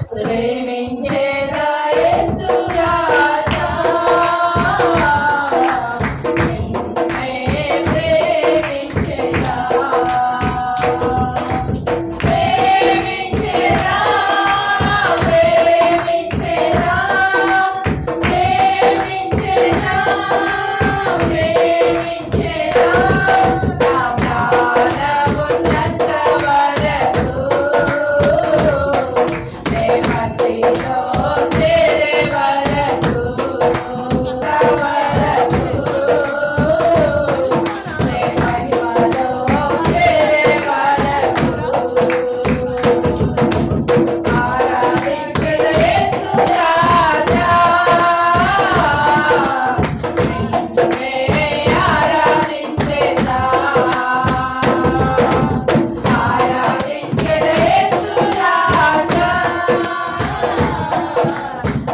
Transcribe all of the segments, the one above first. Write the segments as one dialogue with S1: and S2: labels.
S1: ప్రేమించేదా యేసు రాజా నిన్నే ప్రేమించేదా ప్రేమించేదా ప్రేమించేదా ప్రేమించేదా ప్రేమించేదా నా ప్రాణమున్నంత వరకు ప్రేమలో చేరే వరకు ప్రేమలో చేరే వరకు ఆరాధించెద యేసు రాజా నిన్నే ఆరాధించెదా ఆరాధించెద యేసు రాజా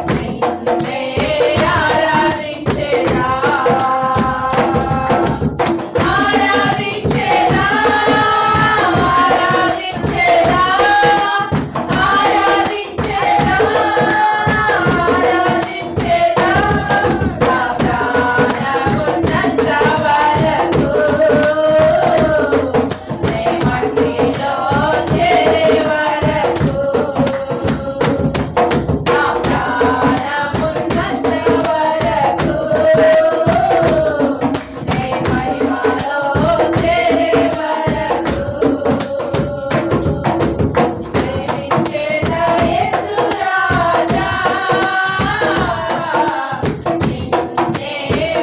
S1: నిన్నే ఆరాధించెదా ఆరాధించెదా ఆరాధించెదా ఆరాధించెదా ఆరాధించెదా నా ప్రాణమున్నంత వరకు ప్రేమలో చేరే వరకు నా ప్రాణమున్నంత వరకు ప్రేమలో చేరే వరకు ప్రేమించేదా యేసు రాజా నిన్నే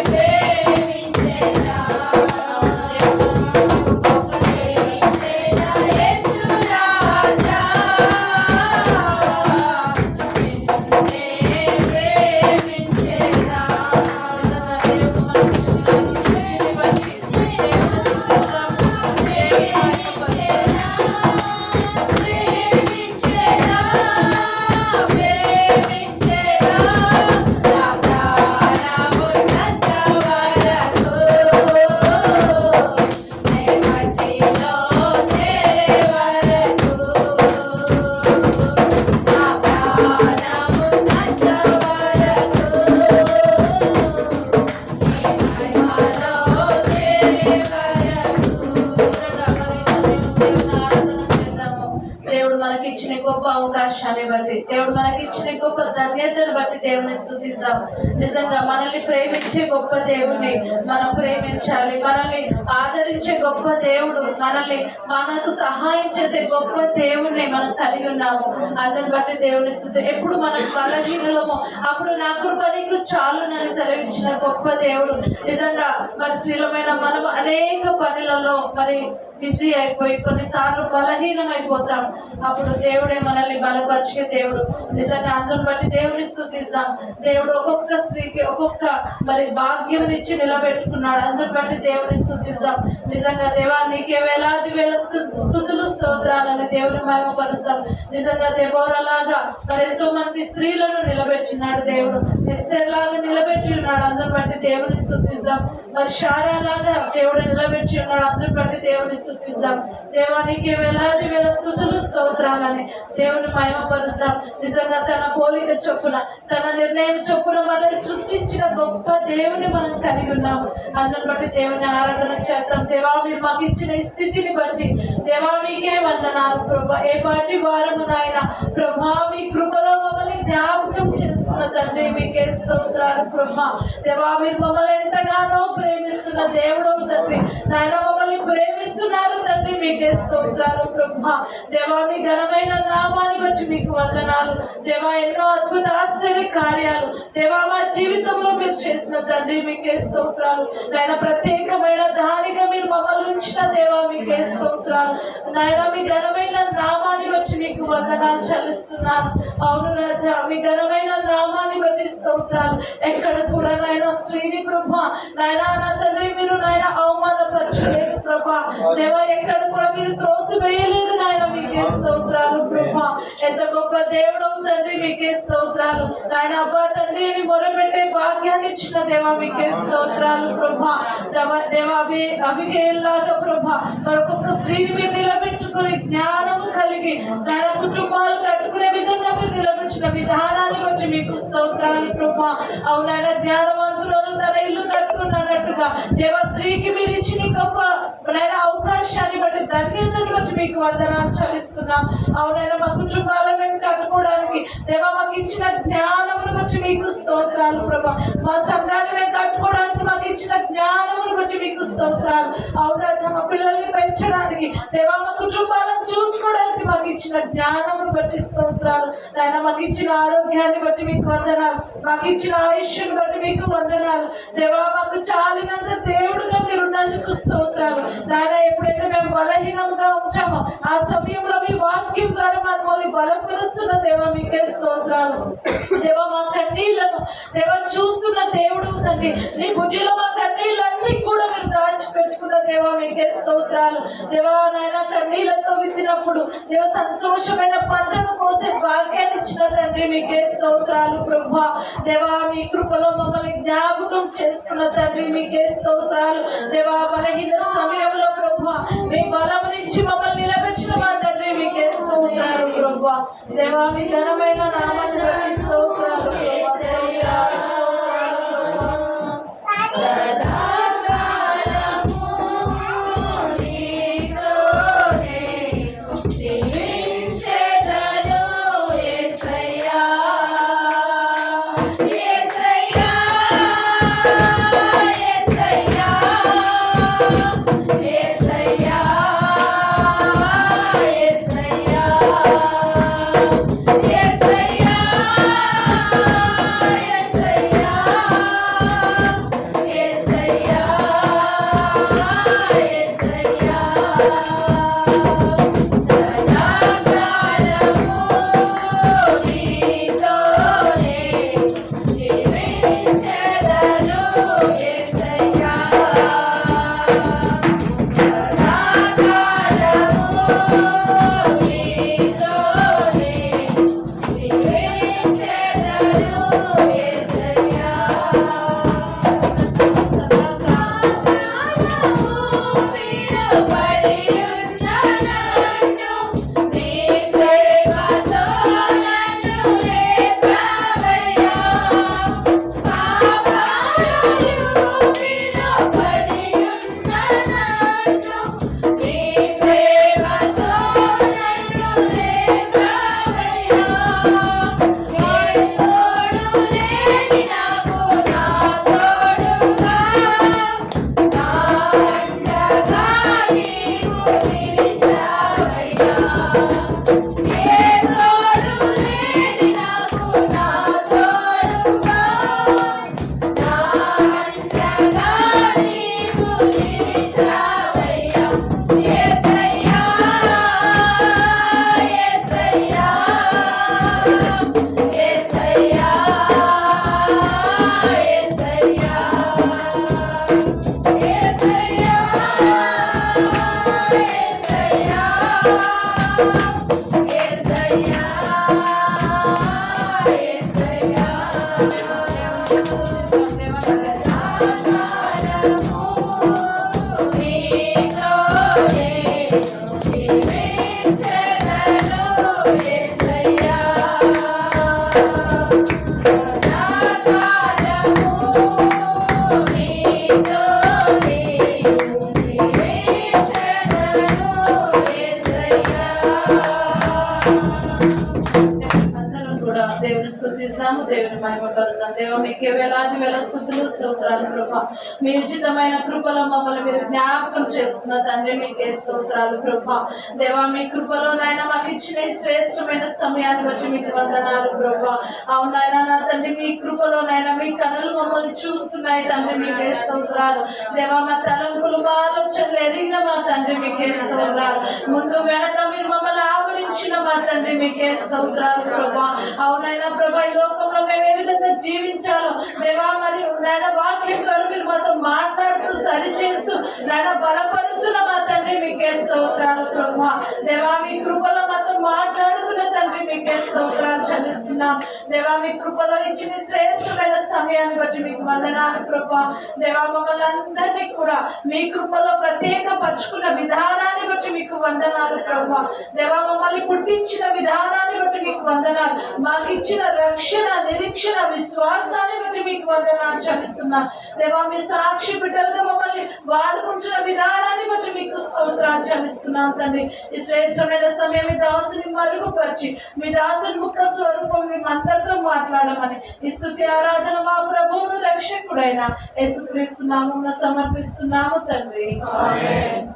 S1: ప్రేమించేదా ప్రేమించేదా యేసు రాజా నిన్నే ప్రేమించేదా ప్రేమించేదా ప్రేమించేదా నా ప్రాణమున్నంత వరకు ప్రేమలో చేరే వరకు నా ప్రాణమున్నంత వరకు ప్రేమలో చేరే వరకు దేవుడు మనకిచ్చిన గొప్ప అవకాశాన్ని బట్టి, దేవుడు మనకిచ్చిన గొప్ప ధన్యతను బట్టి దేవుని స్తుతిస్తాం. నిజంగా మనల్ని ప్రేమించే గొప్ప దేవుణ్ణి మనం ప్రేమించాలి. మనల్ని ఆదరించే గొప్ప దేవుడు, మనకు సహాయం చేసే గొప్ప దేవుణ్ణి మనం కలిగి ఉన్నాము. అందుని బట్టి దేవుని స్తుతి. ఎప్పుడు మనం బలహీనలము అప్పుడు నా కృప నీకు చాలునని సెలవిచ్చిన గొప్ప దేవుడు. నిజంగా మరి శ్రీలమైన మనం అనేక పనులలో మరి బిజీ అయిపోయి కొన్నిసార్లు బలహీనమైపోతాం. అప్పుడు దేవుడే మనల్ని బలపరిచే దేవుడు. నిజంగా అందుని బట్టి దేవుని స్తుతిస్తాం. దేవుడు ఒక్కొక్క స్త్రీకి ఒక్కొక్క మరి భాగ్యం ఇచ్చి నిలబెట్టుకున్నాడు. అందుని బట్టి దేవుని స్తుతిస్తాం. నిజంగా దేవా నీకే వేలాది వేల స్తుతులు స్తోత్రాలని దేవుని మహిమపరుస్తాం. నిజంగా దెబోరాలాగా మరి ఎంతో మంది స్త్రీలను నిలబెట్టినాడు దేవుడు. ఎస్తేర్ లాగా నిలబెట్టి ఉన్నాడు. అందుని బట్టి దేవుని స్తుతిస్తాం. మరి షారా లాగా దేవుడు నిలబెట్టి ఉన్నాడు. అందుని బట్టి దేవుని స్తుతిస్తాం. దేవానికి వేలాది వేల స్తుతులు స్తోత్రాలని దేవుని మహిమపరుస్తాం. నిజంగా తన పోలిక చొప్పున తన నిర్ణయం చొప్పున మనల్ని సృష్టించిన గొప్ప దేవుని మనం కలిగి ఉన్నాము. అందుని బట్టి దేవుని ఆరాధన చేద్దాం. దేవా మీరు మాకు ఇచ్చిన ఈ స్థితిని బట్టి దేవా మీకే వందనాలు ప్రభా. ఏ పాటి వారము నాయన ప్రభా మీ కృపలో మమ్మల్ని జ్ఞాపకం చేసుకున్న తండ్రి మీకే స్తోత్రాలు ప్రభా. దేవా మీరు మమ్మల్ని ఎంతగానో ప్రేమిస్తున్న దేవుడు తండ్రి నాయన మమ్మల్ని ప్రేమిస్తున్నారు తండ్రి మీకే స్తోత్రాలు ప్రభా. దేవా మీ ఘనమైన నామాన్ని బట్టి మీకు వందనాలు దేవా. ఎన్నో అద్భుత ఆశ్చర్య కార్యాలు దేవా మా జీవితంలో మీరు చేసిన తండ్రి మీకే స్తోత్రాలు నాయన. ప్రత్యేకమైన దానిగా మీరు మమ్మల్ని ఉంచిన దేవా మీకే స్తోత్రాలు నాయన. మీ ఘనమైన నామాన్ని బట్టి మీకు వందనాలు చెల్లిస్తున్నాను. అవును రాజా మీ ఘనమైన నామాన్ని బట్టి స్తోత్రాలు. ఎక్కడ కూడా నాయన స్త్రీని ప్రభా నాయన నా తండ్రి మీరు నాయన అవమానపరచలేదు ప్రభా. దేవా ఎక్కడ కూడా మీరు త్రోసి వేయలేదు నాయన. మీకే స్తోత్రాలు ప్రభా. ఎంత గొప్ప దేవుడు తండ్రి మీకే స్తోత్రాలు నాయన. అబ్బా తండ్రి అని మొరపెట్టే భాగ్యాన్ని ఇచ్చిన దేవా మీకే స్తోత్రాలు ప్రభా. దేవా అభికేలాగా ప్రభా మరొక స్త్రీని మీరు నిలబెట్టుకుని జ్ఞానము కలిగి తన కుటుంబాలు కట్టుకుని నడిపించిన విధానాన్ని బట్టి మీకు స్తోత్రాలు ప్రభా. అవునైనా జ్ఞానవంతులు తన ఇల్లు కట్టుకున్నట్టుగా దేవ స్త్రీకి మీరు ఇచ్చిన గొప్ప అవకాశాన్ని బట్టి ధన్యతని బట్టి మీకు వందనాలు చెల్లిస్తున్నాం. అవునైనా మా కుటుంబాలను మేము కట్టుకోవడానికి దేవా మాకు ఇచ్చిన జ్ఞానమును బట్టి మీకు స్తోత్రాలు ప్రభా. మా సంఘాన్ని మేము కట్టుకోవడానికి మాకు ఇచ్చిన జ్ఞానమును బట్టి మీకు స్తోత్రాలు. అవునా మా పిల్లల్ని పెంచడానికి దేవా మా కుటుంబాలను చూసుకోవడానికి మాకు ఇచ్చిన జ్ఞానమును బట్టి స్తోత్రాలు. ఆయన మాకు ఇచ్చిన ఆరోగ్యాన్ని బట్టి మీకు వందనాలు, మాకు ఇచ్చిన ఆయుష్ను బట్టి మీకు వందనాలు దేవా. మాకు చాలినంత దేవుడుగా మీరు ఉన్నందుకు స్తోత్రాలు. ఆయన ఎప్పుడైతే మేము బలహీనంగా ఉంటామో ఆ సమయంలో మీ వాక్యం ద్వారా మమ్మల్ని బలపరుస్తున్న దేవా మీకే స్తోత్రాలు. దేవా మా కన్నీళ్లను దేవా చూస్తున్న దేవుడు తండ్రి, నీ భుజంలో మా కన్నీళ్ళన్నీ కూడా మీరు దాచిపెట్టుకున్న దేవా మీకే స్తోత్రాలు. దేవా నాయన కన్నీళ్లతో విత్తినప్పుడు దేవ సంతోషమైన పంటను కోసే భాగ్యాన్ని ఇచ్చిన తండ్రి మీకే స్తోత్రాలు ప్రభా. దేవా మీ కృపలో మమ్మల్ని జ్ఞాపకం చేసుకున్న తండ్రి మీకే స్తోత్రాలు. దేవా బలహీన సమయంలో ప్రభా మీ బలం నుంచి మమ్మల్ని నిలబెట్టిన మా తండ్రి మీకే స్తోత్రాలు ప్రభా. దేవా మీ ఘనమైన నామాన్ని బట్టి స్తోత్రాలు. దేవుని మహిమపరుస్తాం. దేవ మీకే వేలాది వేల స్తుతులు స్తోత్రాలు ప్రభా. మీ ఉచితమైన కృపలో మమ్మల్ని మీరు జ్ఞాపకం చేసుకున్న తండ్రి మీకే స్తోత్రాలు ప్రభా. దేవా మీ కృపలోనైనా మాకు ఇచ్చిన ఈ శ్రేష్టమైన సమయాన్ని బట్టి మీకు వందనాలు ప్రభా. అవునైనా నా తండ్రి మీ కృపలోనైనా మీ కనులు మమ్మల్ని చూస్తున్నాయి తండ్రి మీకే స్తోత్రాలు. దేవా మా తలంపులు మా ఆలోచనలు ఎదిగిన మా తండ్రి మీకే స్తోత్రాలు. ముందు వెనక మీరు మమ్మల్ని ఆవరించిన మా తండ్రి మీకే స్తోత్రాలు ప్రభా. అవునైనా ప్రభా ఈ లోకంలో మేము ఏ విధంగా జీవించాలో దేవా మరి నాయన వాక్యం ద్వారా మీరు మాతో మాట్లాడుతూ సరిచేస్తూ నాయన బలపరుస్తున్న మా తండ్రి మీకే స్తోత్రాలు ప్రభా. దేవా మీ కృపలో మాతో మాట్లాడుతున్న తండ్రి మీకే స్తోత్రాలు చెల్లిస్తున్న చెల్లిస్తున్నాం. దేవా మీ కృపలో ఇచ్చిన శ్రేష్టమైన సమయాన్ని బట్టి మీకు వందనాలు ప్రభా. దేవా మమ్మల్ని అందరినీ కూడా మీ కృపలో ప్రత్యేకపరుచుకున్న విధానాన్ని బట్టి మీకు వందనాలు ప్రభా. దేవా మమ్మల్ని పుట్టించిన విధానాన్ని బట్టి మీకు వందనాలు. మాకు ఇచ్చిన రక్షణ, నిరీక్షణ, విశ్వాసాన్ని బట్టి మీకు వందనాలు చెల్లిస్తున్నాం. దేవా మీ సాక్షి బిడ్డలుగా మమ్మల్ని వాడుకుంటున్న విధానాన్ని బట్టి మీకు స్తోత్రాలు చెల్లిస్తున్నాం తండ్రి. ఈ శ్రేష్టమైన సమయం మీ దాసుని మరుగుపరిచి మీ దాసుని ముఖ స్వరూపం మేమందరితో మాట్లాడమని ఈ స్తుతి ఆరాధన మా ప్రభువును రక్షకుడైన యేసుక్రీస్తు నామమున సమర్పిస్తున్నాము తండ్రి. ఆమేన్.